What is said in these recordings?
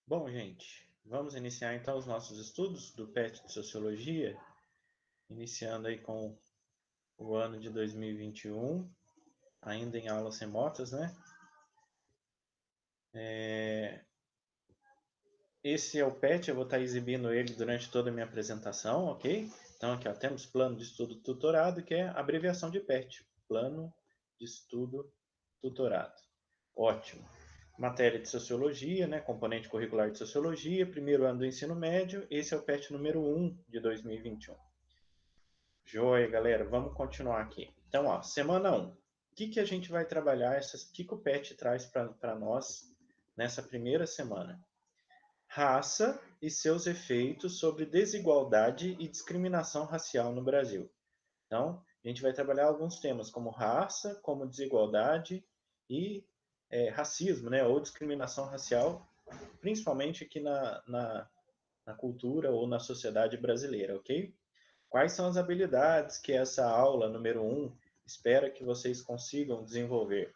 Bom, gente, vamos iniciar então os nossos estudos do PET de Sociologia, iniciando aí com o ano de 2021, ainda em aulas remotas, né? Esse é o PET, eu vou estar exibindo ele durante toda a minha apresentação, ok? Então aqui ó, temos Plano de Estudo Tutorado, que é a abreviação de PET, Plano de Estudo Tutorado. Ótimo. Matéria de Sociologia, né? Componente curricular de Sociologia, primeiro ano do ensino médio, esse é o PET número 1 de 2021. Joia, galera, vamos continuar aqui. Então, ó, semana 1. O que a gente vai trabalhar, o que o PET traz para nós nessa primeira semana? Raça e seus efeitos sobre desigualdade e discriminação racial no Brasil. Então, a gente vai trabalhar alguns temas como raça, como desigualdade e racismo, né, ou discriminação racial, principalmente aqui na cultura ou na sociedade brasileira, ok? Quais são as habilidades que essa aula número 1 espera que vocês consigam desenvolver?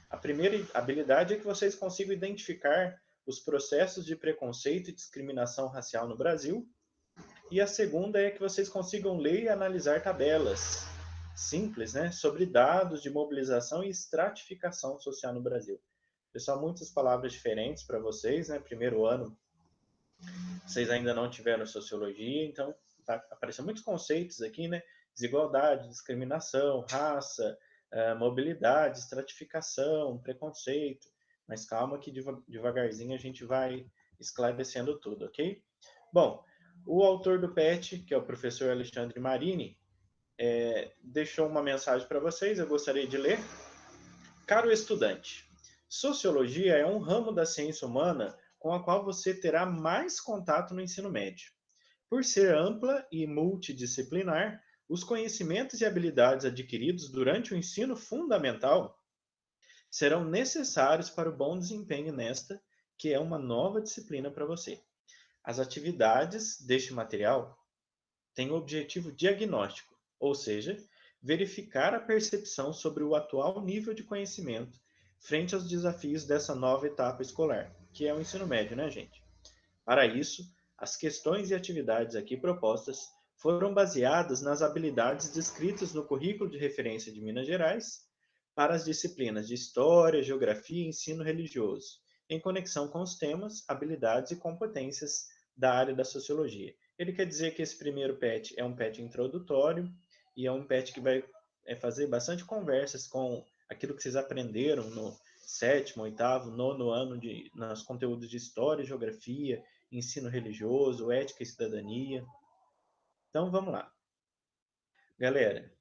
A primeira habilidade é que vocês consigam identificar os processos de preconceito e discriminação racial no Brasil. E a segunda é que vocês consigam ler e analisar tabelas simples, né, sobre dados de mobilização e estratificação social no Brasil. Pessoal, muitas palavras diferentes para vocês, né? Primeiro ano, vocês ainda não tiveram sociologia, então vai aparecer muitos conceitos aqui, né? Desigualdade, discriminação, raça, mobilidade, estratificação, preconceito. Mas calma que devagarzinho a gente vai esclarecendo tudo, ok? Bom, o autor do PET, que é o professor Alexandre Marini, deixou uma mensagem para vocês, eu gostaria de ler. Caro estudante, sociologia é um ramo da ciência humana com a qual você terá mais contato no ensino médio. Por ser ampla e multidisciplinar, os conhecimentos e habilidades adquiridos durante o ensino fundamental serão necessários para o bom desempenho nesta, que é uma nova disciplina para você. As atividades deste material têm o objetivo diagnóstico, ou seja, verificar a percepção sobre o atual nível de conhecimento frente aos desafios dessa nova etapa escolar, que é o ensino médio, né, gente? Para isso, as questões e atividades aqui propostas foram baseadas nas habilidades descritas no currículo de referência de Minas Gerais para as disciplinas de História, Geografia e Ensino Religioso, em conexão com os temas, habilidades e competências da área da Sociologia. Ele quer dizer que esse primeiro PET é um PET introdutório e é um PET que vai fazer bastante conversas com aquilo que vocês aprenderam no sétimo, oitavo, nono ano nos conteúdos de História, Geografia, Ensino Religioso, Ética e Cidadania. Então, vamos lá. Galera,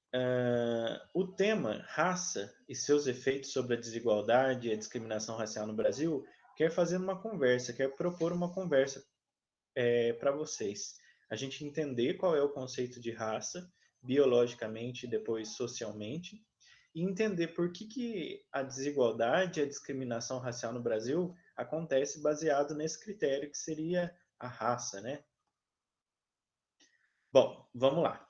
o tema raça e seus efeitos sobre a desigualdade e a discriminação racial no Brasil quer fazer uma conversa, quer propor uma conversa para vocês. A gente entender qual é o conceito de raça, biologicamente e depois socialmente, e entender por que a desigualdade e a discriminação racial no Brasil acontece baseado nesse critério que seria a raça, né? Bom, vamos lá.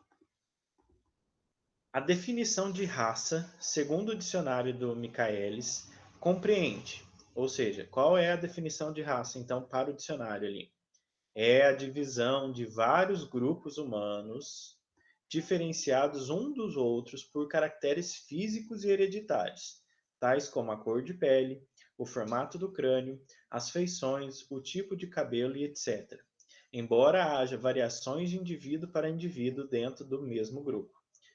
A definição de raça, segundo o dicionário do Michaelis, compreende, ou seja, qual é a definição de raça, então, para o dicionário ali? É a divisão de vários grupos humanos diferenciados um dos outros por caracteres físicos e hereditários, tais como a cor de pele, o formato do crânio, as feições, o tipo de cabelo e etc. Embora haja variações de indivíduo para indivíduo dentro do mesmo grupo.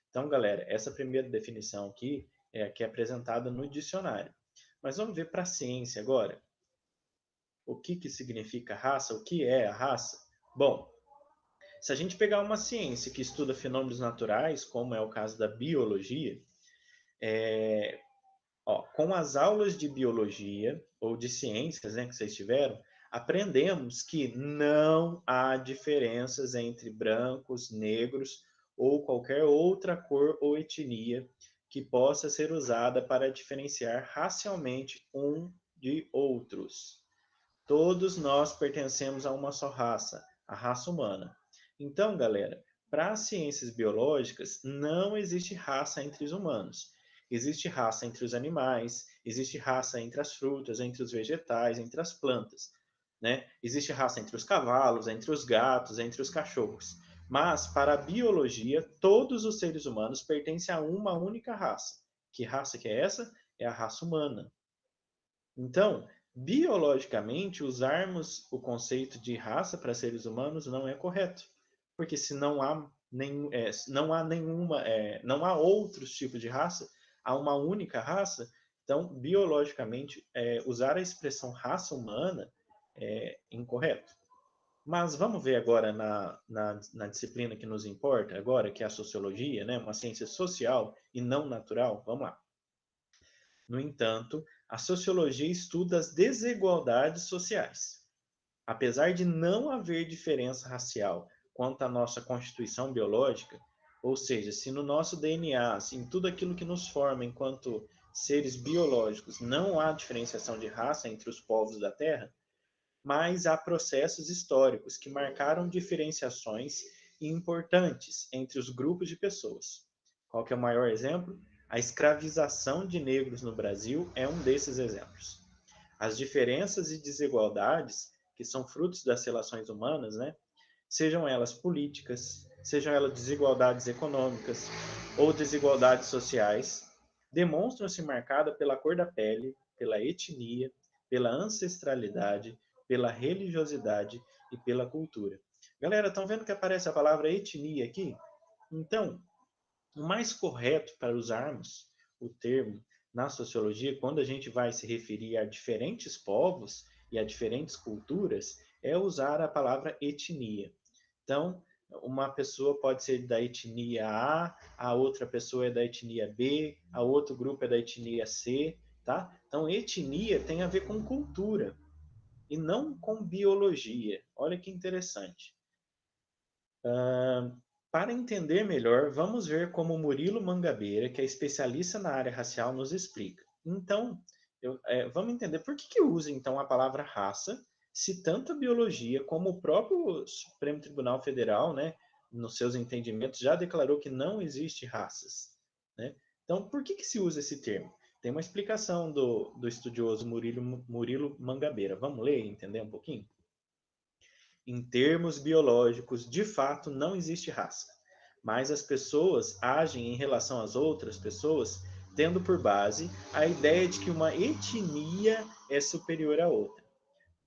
Então, galera, essa primeira definição aqui é a que é apresentada no dicionário. Mas vamos ver para a ciência agora. O que significa raça? O que é a raça? Bom, se a gente pegar uma ciência que estuda fenômenos naturais, como é o caso da biologia, com as aulas de biologia ou de ciências, né, que vocês tiveram, aprendemos que não há diferenças entre brancos, negros ou qualquer outra cor ou etnia que possa ser usada para diferenciar racialmente um de outros. Todos nós pertencemos a uma só raça, a raça humana. Então, galera, para as ciências biológicas, não existe raça entre os humanos. Existe raça entre os animais, existe raça entre as frutas, entre os vegetais, entre as plantas. né? Existe raça entre os cavalos, entre os gatos, entre os cachorros. Mas, para a biologia, todos os seres humanos pertencem a uma única raça. Que raça que é essa? É a raça humana. Então, biologicamente, usarmos o conceito de raça para seres humanos não é correto, porque se não há não há nenhuma, não há outros tipos de raça, há uma única raça. Então, biologicamente, usar a expressão raça humana é incorreto. Mas vamos ver agora na disciplina que nos importa agora, que é a sociologia, né? Uma ciência social e não natural. Vamos lá. No entanto, a sociologia estuda as desigualdades sociais. Apesar de não haver diferença racial quanto à nossa constituição biológica, ou seja, se no nosso DNA, se em tudo aquilo que nos forma enquanto seres biológicos, não há diferenciação de raça entre os povos da Terra, mas há processos históricos que marcaram diferenciações importantes entre os grupos de pessoas. Qual que é o maior exemplo? A escravização de negros no Brasil é um desses exemplos. As diferenças e desigualdades, que são frutos das relações humanas, né? Sejam elas políticas, sejam elas desigualdades econômicas ou desigualdades sociais, demonstram-se marcadas pela cor da pele, pela etnia, pela ancestralidade, pela religiosidade e pela cultura. Galera, estão vendo que aparece a palavra etnia aqui? Então, o mais correto para usarmos o termo na sociologia, quando a gente vai se referir a diferentes povos e a diferentes culturas, é usar a palavra etnia. Então, uma pessoa pode ser da etnia a outra pessoa é da etnia B, a outro grupo é da etnia C, tá? Então, etnia tem a ver com cultura e não com biologia. Olha que interessante. Para entender melhor, vamos ver como Murilo Mangabeira, que é especialista na área racial, nos explica. Então, vamos entender por que usa então a palavra raça, se tanto a biologia como o próprio Supremo Tribunal Federal, né, nos seus entendimentos, já declarou que não existe raças. Né? Então, por que se usa esse termo? Tem uma explicação do estudioso Murilo Mangabeira. Vamos ler e entender um pouquinho? Em termos biológicos, de fato, não existe raça, mas as pessoas agem em relação às outras pessoas tendo por base a ideia de que uma etnia é superior à outra.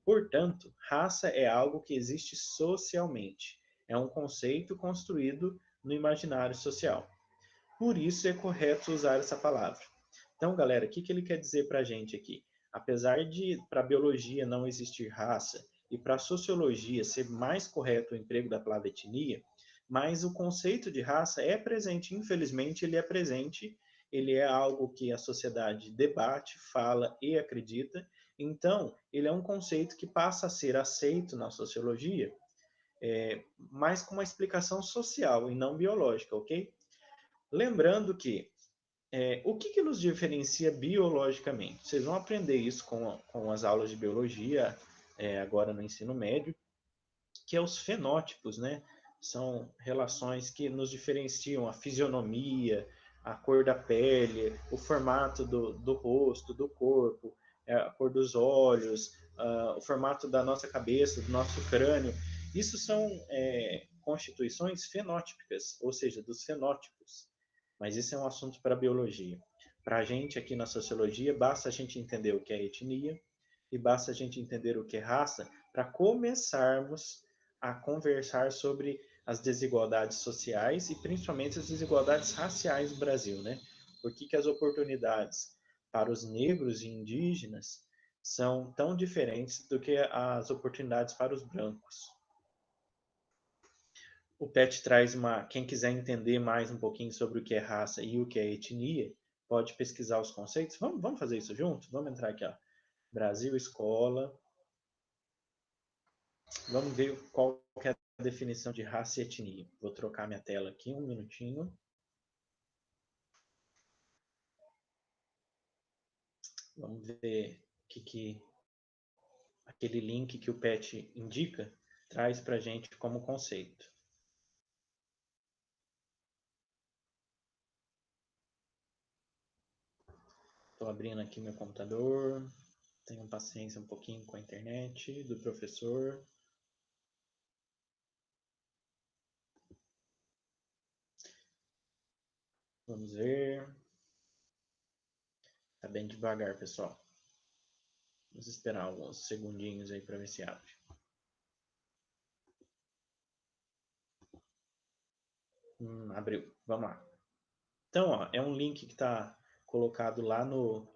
Portanto, raça é algo que existe socialmente. É um conceito construído no imaginário social. Por isso é correto usar essa palavra. Então, galera, o que ele quer dizer para a gente aqui? Apesar de para a biologia não existir raça e para a sociologia ser mais correto o emprego da palavra etnia, mas o conceito de raça é presente, infelizmente ele é presente, ele é algo que a sociedade debate, fala e acredita, então ele é um conceito que passa a ser aceito na sociologia, mas com uma explicação social e não biológica, ok? Lembrando que o que nos diferencia biologicamente? Vocês vão aprender isso com as aulas de biologia, agora no ensino médio, que é os fenótipos, né? São relações que nos diferenciam a fisionomia, a cor da pele, o formato do rosto, do corpo, a cor dos olhos, o formato da nossa cabeça, do nosso crânio. Isso são constituições fenótipicas, ou seja, dos fenótipos. Mas isso é um assunto para a biologia. Para a gente aqui na sociologia, basta a gente entender o que é etnia e basta a gente entender o que é raça para começarmos a conversar sobre as desigualdades sociais e principalmente as desigualdades raciais no Brasil, né? Por que as oportunidades para os negros e indígenas são tão diferentes do que as oportunidades para os brancos? O PET traz quem quiser entender mais um pouquinho sobre o que é raça e o que é etnia, pode pesquisar os conceitos. Vamos fazer isso junto? Vamos entrar aqui, ó. Brasil Escola. Vamos ver qual que é a definição de raça e etnia. Vou trocar minha tela aqui um minutinho. Vamos ver o que aquele link que o PET indica traz para a gente como conceito. Estou abrindo aqui meu computador. Tenham paciência um pouquinho com a internet do professor. Vamos ver. Tá bem devagar, pessoal. Vamos esperar alguns segundinhos aí para ver se abre. Abriu. Vamos lá. Então, ó, é um link que está colocado lá no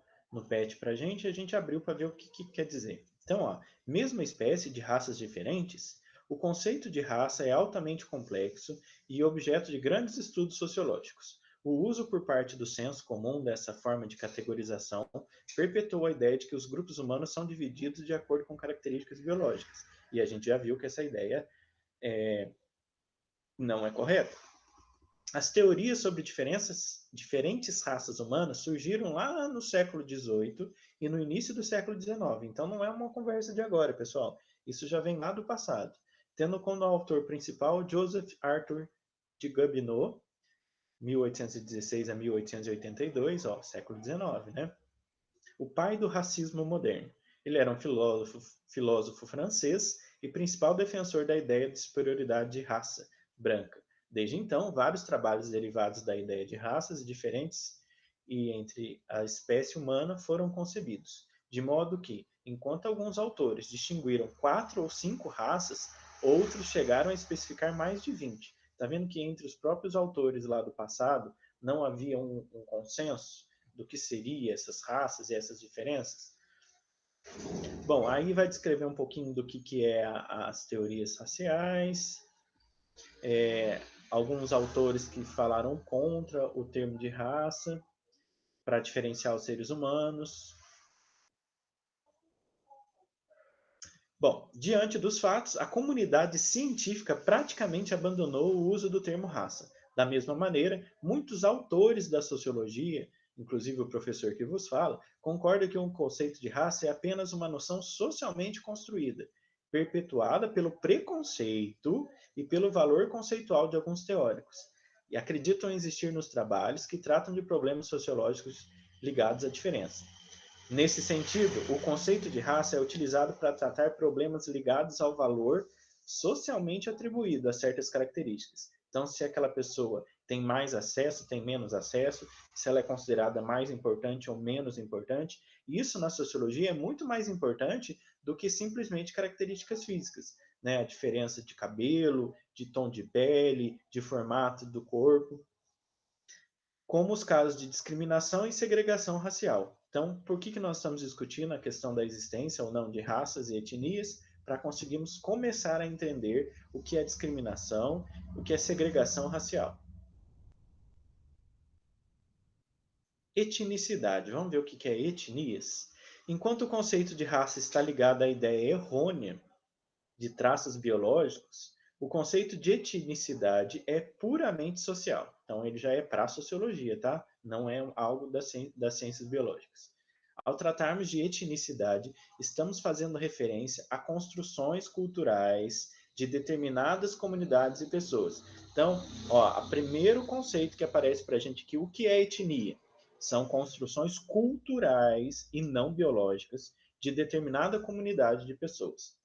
PET para a gente abriu para ver o que quer dizer. Então, ó, mesma espécie de raças diferentes, o conceito de raça é altamente complexo e objeto de grandes estudos sociológicos. O uso por parte do senso comum dessa forma de categorização perpetuou a ideia de que os grupos humanos são divididos de acordo com características biológicas. E a gente já viu que essa ideia não é correta. As teorias sobre diferentes raças humanas surgiram lá no século XVIII e no início do século XIX. Então não é uma conversa de agora, pessoal. Isso já vem lá do passado. Tendo como autor principal Joseph Arthur de Gobineau, 1816 a 1882, ó, século XIX, né? O pai do racismo moderno. Ele era um filósofo francês e principal defensor da ideia de superioridade de raça branca. Desde então, vários trabalhos derivados da ideia de raças diferentes e entre a espécie humana foram concebidos, de modo que, enquanto alguns autores distinguiram 4 ou 5 raças, outros chegaram a especificar mais de 20. Está vendo que entre os próprios autores lá do passado não havia um consenso do que seriam essas raças e essas diferenças? Bom, aí vai descrever um pouquinho do que é as teorias raciais, alguns autores que falaram contra o termo de raça para diferenciar os seres humanos. Bom, diante dos fatos, a comunidade científica praticamente abandonou o uso do termo raça. Da mesma maneira, muitos autores da sociologia, inclusive o professor que vos fala, concordam que um conceito de raça é apenas uma noção socialmente construída, perpetuada pelo preconceito e pelo valor conceitual de alguns teóricos, e acreditam existir nos trabalhos que tratam de problemas sociológicos ligados à diferença. Nesse sentido, o conceito de raça é utilizado para tratar problemas ligados ao valor socialmente atribuído a certas características. Então, se aquela pessoa tem mais acesso, tem menos acesso, se ela é considerada mais importante ou menos importante, isso na sociologia é muito mais importante do que simplesmente características físicas, né? A diferença de cabelo, de tom de pele, de formato do corpo, como os casos de discriminação e segregação racial. Então, por que nós estamos discutindo a questão da existência ou não de raças e etnias? Para conseguirmos começar a entender o que é discriminação, o que é segregação racial. Etnicidade. Vamos ver o que é etnias? Enquanto o conceito de raça está ligado à ideia errônea de traços biológicos, o conceito de etnicidade é puramente social. Então, ele já é para a sociologia, tá? Não é algo das ciências biológicas. Ao tratarmos de etnicidade, estamos fazendo referência a construções culturais de determinadas comunidades e pessoas. Então, ó, o primeiro conceito que aparece para a gente aqui, o que é etnia? São construções culturais e não biológicas de determinada comunidade de pessoas.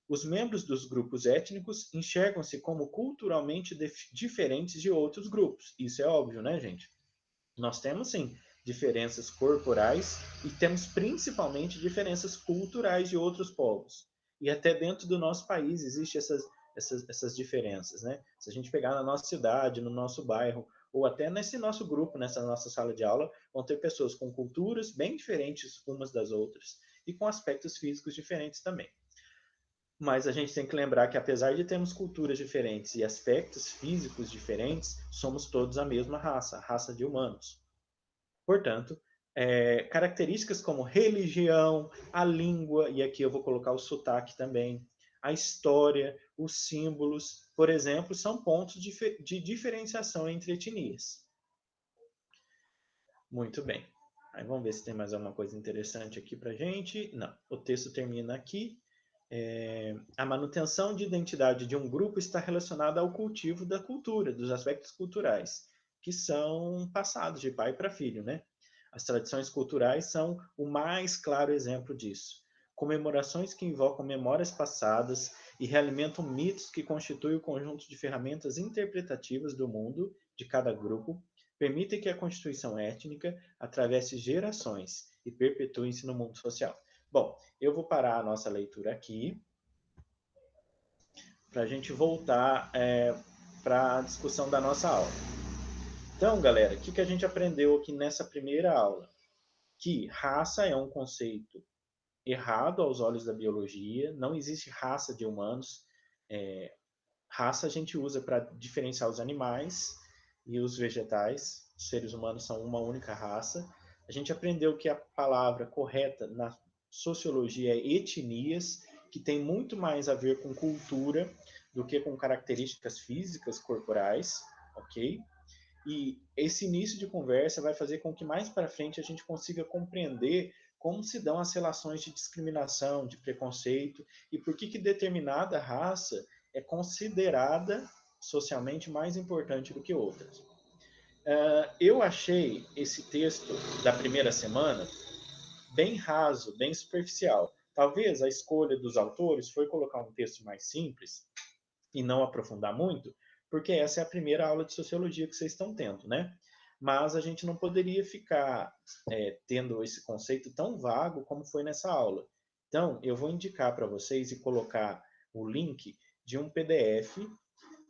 Os membros dos grupos étnicos enxergam-se como culturalmente diferentes de outros grupos. Isso é óbvio, né, gente? Nós temos, sim, diferenças corporais e temos principalmente diferenças culturais de outros povos. E até dentro do nosso país existem essas diferenças, né? Se a gente pegar na nossa cidade, no nosso bairro, ou até nesse nosso grupo, nessa nossa sala de aula, vão ter pessoas com culturas bem diferentes umas das outras e com aspectos físicos diferentes também. Mas a gente tem que lembrar que, apesar de termos culturas diferentes e aspectos físicos diferentes, somos todos a mesma raça, a raça de humanos. Portanto, características como religião, a língua, e aqui eu vou colocar o sotaque também, a história, os símbolos, por exemplo, são pontos de diferenciação entre etnias. Muito bem. Aí vamos ver se tem mais alguma coisa interessante aqui para gente. Não, o texto termina aqui. A manutenção de identidade de um grupo está relacionada ao cultivo da cultura, dos aspectos culturais, que são passados de pai para filho, né? As tradições culturais são o mais claro exemplo disso. Comemorações que invocam memórias passadas e realimentam mitos que constituem o conjunto de ferramentas interpretativas do mundo de cada grupo, permitem que a constituição étnica atravesse gerações e perpetue-se no mundo social. Bom, eu vou parar a nossa leitura aqui para a gente voltar para a discussão da nossa aula. Então, galera, o que a gente aprendeu aqui nessa primeira aula? Que raça é um conceito errado aos olhos da biologia, não existe raça de humanos. Raça a gente usa para diferenciar os animais e os vegetais. Os seres humanos são uma única raça. A gente aprendeu que a palavra correta na sociologia é etnias, que tem muito mais a ver com cultura do que com características físicas corporais, ok? E esse início de conversa vai fazer com que mais para frente a gente consiga compreender como se dão as relações de discriminação, de preconceito e por que determinada raça é considerada socialmente mais importante do que outras. Eu achei esse texto da primeira semana bem raso, bem superficial. Talvez a escolha dos autores foi colocar um texto mais simples e não aprofundar muito, porque essa é a primeira aula de sociologia que vocês estão tendo, né? Mas a gente não poderia ficar tendo esse conceito tão vago como foi nessa aula. Então, eu vou indicar para vocês e colocar o link de um PDF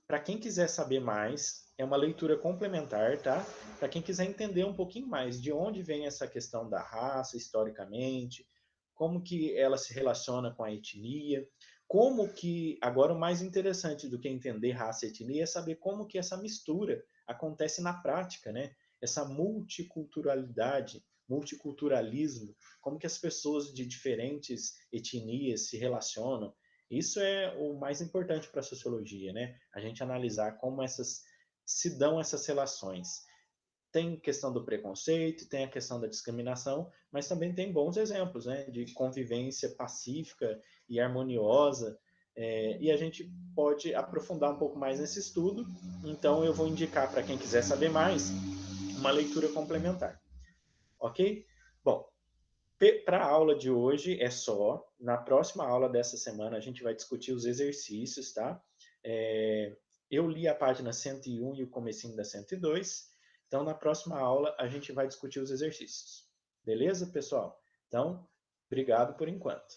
para quem quiser saber mais. É uma leitura complementar, tá? Para quem quiser entender um pouquinho mais de onde vem essa questão da raça historicamente, como que ela se relaciona com a etnia, como que, agora o mais interessante do que entender raça e etnia é saber como que essa mistura acontece na prática, né? Essa multiculturalidade, multiculturalismo, como que as pessoas de diferentes etnias se relacionam. Isso é o mais importante para a sociologia, né? A gente analisar como se dão essas relações. Tem questão do preconceito, tem a questão da discriminação, mas também tem bons exemplos, né, de convivência pacífica e harmoniosa, e a gente pode aprofundar um pouco mais nesse estudo. Então, eu vou indicar para quem quiser saber mais uma leitura complementar, ok? Bom, para a aula de hoje é só. Na próxima aula dessa semana a gente vai discutir os exercícios, tá? Eu li a página 101 e o comecinho da 102. Então, na próxima aula a gente vai discutir os exercícios. Beleza, pessoal? Então, obrigado por enquanto.